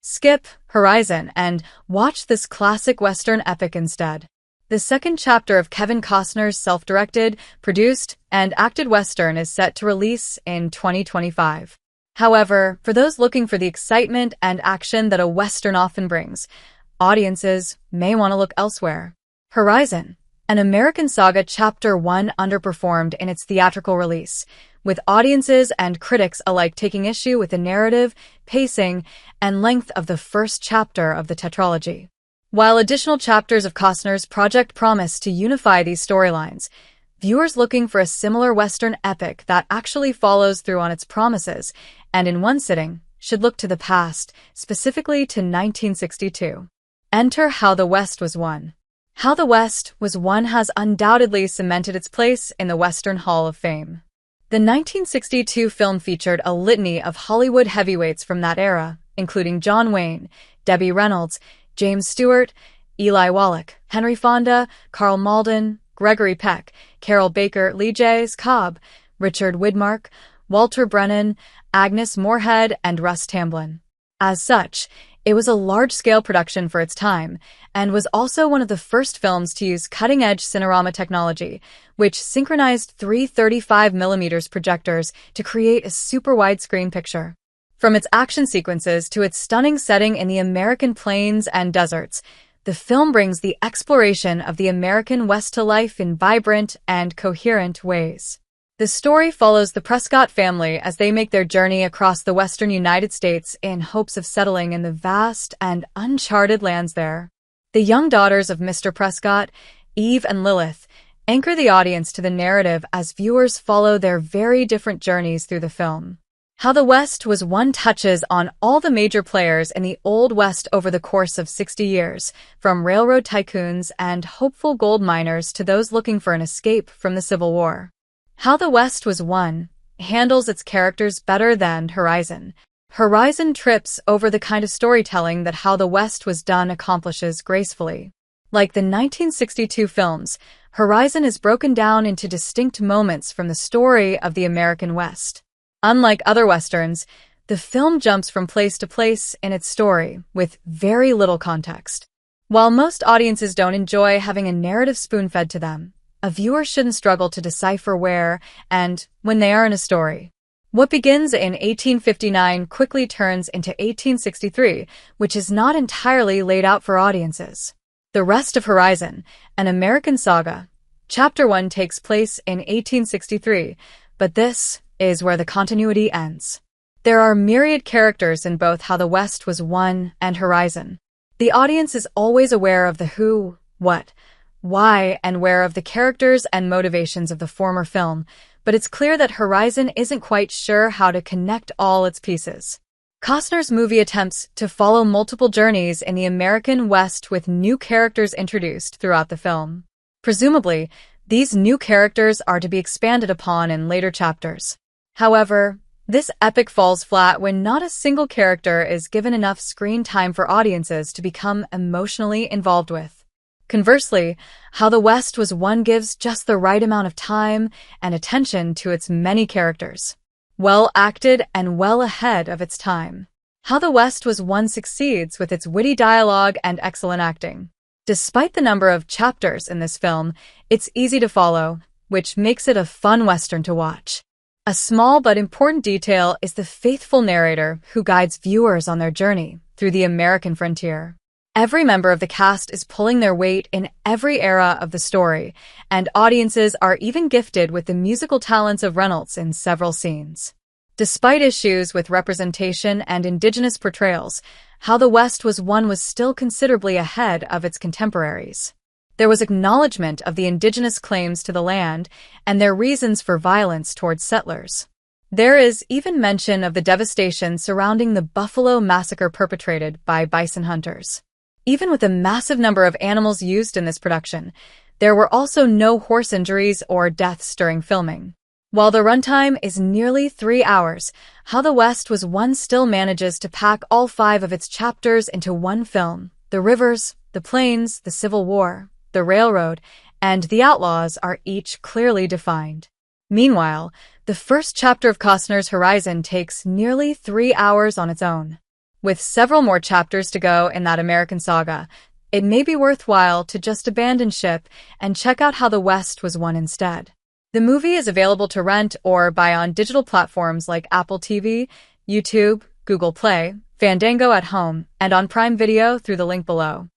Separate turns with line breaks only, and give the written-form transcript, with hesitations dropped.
Skip Horizon and watch this classic Western epic instead. The second chapter of Kevin Costner's self-directed, produced, and acted Western is set to release in 2025. However, for those looking for the excitement and action that a Western often brings, audiences may want to look elsewhere. Horizon, an American Saga Chapter 1 underperformed in its theatrical release, with audiences and critics alike taking issue with the narrative, pacing, and length of the first chapter of the tetralogy. While additional chapters of Costner's project promise to unify these storylines, viewers looking for a similar Western epic that actually follows through on its promises and in one sitting should look to the past, specifically to 1962. Enter How the West Was Won. How the West Was Won has undoubtedly cemented its place in the Western Hall of Fame. The 1962 film featured a litany of Hollywood heavyweights from that era, including John Wayne, Debbie Reynolds, James Stewart, Eli Wallach, Henry Fonda, Carl Malden, Gregory Peck, Carol Baker, Lee J. Cobb, Richard Widmark, Walter Brennan, Agnes Moorehead, and Russ Tamblyn. As such, it was a large-scale production for its time, and was also one of the first films to use cutting-edge Cinerama technology, which synchronized three 35mm projectors to create a super widescreen picture. From its action sequences to its stunning setting in the American plains and deserts, the film brings the exploration of the American West to life in vibrant and coherent ways. The story follows the Prescott family as they make their journey across the western United States in hopes of settling in the vast and uncharted lands there. The young daughters of Mr. Prescott, Eve and Lilith, anchor the audience to the narrative as viewers follow their very different journeys through the film. How the West Was Won touches on all the major players in the Old West over the course of 60 years, from railroad tycoons and hopeful gold miners to those looking for an escape from the Civil War. How the West Was Won handles its characters better than Horizon. Horizon trips over the kind of storytelling that How the West Was Done accomplishes gracefully. Like the 1962 films, Horizon is broken down into distinct moments from the story of the American West. Unlike other Westerns, the film jumps from place to place in its story, with very little context. While most audiences don't enjoy having a narrative spoon-fed to them, a viewer shouldn't struggle to decipher where and when they are in a story. What begins in 1859 quickly turns into 1863, which is not entirely laid out for audiences. The rest of Horizon, an American Saga, Chapter 1 takes place in 1863, but this is where the continuity ends. There are myriad characters in both How the West Was Won and Horizon. The audience is always aware of the who, what, why, and where of the characters and motivations of the former film, but it's clear that Horizon isn't quite sure how to connect all its pieces. Costner's movie attempts to follow multiple journeys in the American West with new characters introduced throughout the film. Presumably, these new characters are to be expanded upon in later chapters. However, this epic falls flat when not a single character is given enough screen time for audiences to become emotionally involved with. Conversely, How the West Was Won gives just the right amount of time and attention to its many characters. Well acted and well ahead of its time. How the West Was Won succeeds with its witty dialogue and excellent acting. Despite the number of chapters in this film, it's easy to follow, which makes it a fun Western to watch. A small but important detail is the faithful narrator who guides viewers on their journey through the American frontier. Every member of the cast is pulling their weight in every era of the story, and audiences are even gifted with the musical talents of Reynolds in several scenes. Despite issues with representation and indigenous portrayals, How the West Was Won was still considerably ahead of its contemporaries. There was acknowledgement of the indigenous claims to the land and their reasons for violence towards settlers. There is even mention of the devastation surrounding the Buffalo Massacre perpetrated by bison hunters. Even with a massive number of animals used in this production, there were also no horse injuries or deaths during filming. While the runtime is nearly 3 hours, How the West Was Won still manages to pack all 5 of its chapters into one film. The rivers, the plains, the Civil War, the railroad, and the outlaws are each clearly defined. Meanwhile, the first chapter of Costner's Horizon takes nearly 3 hours on its own. With several more chapters to go in that American saga, it may be worthwhile to just abandon ship and check out how the West was won instead. The movie is available to rent or buy on digital platforms like Apple TV, YouTube, Google Play, Fandango at home, and on Prime Video through the link below.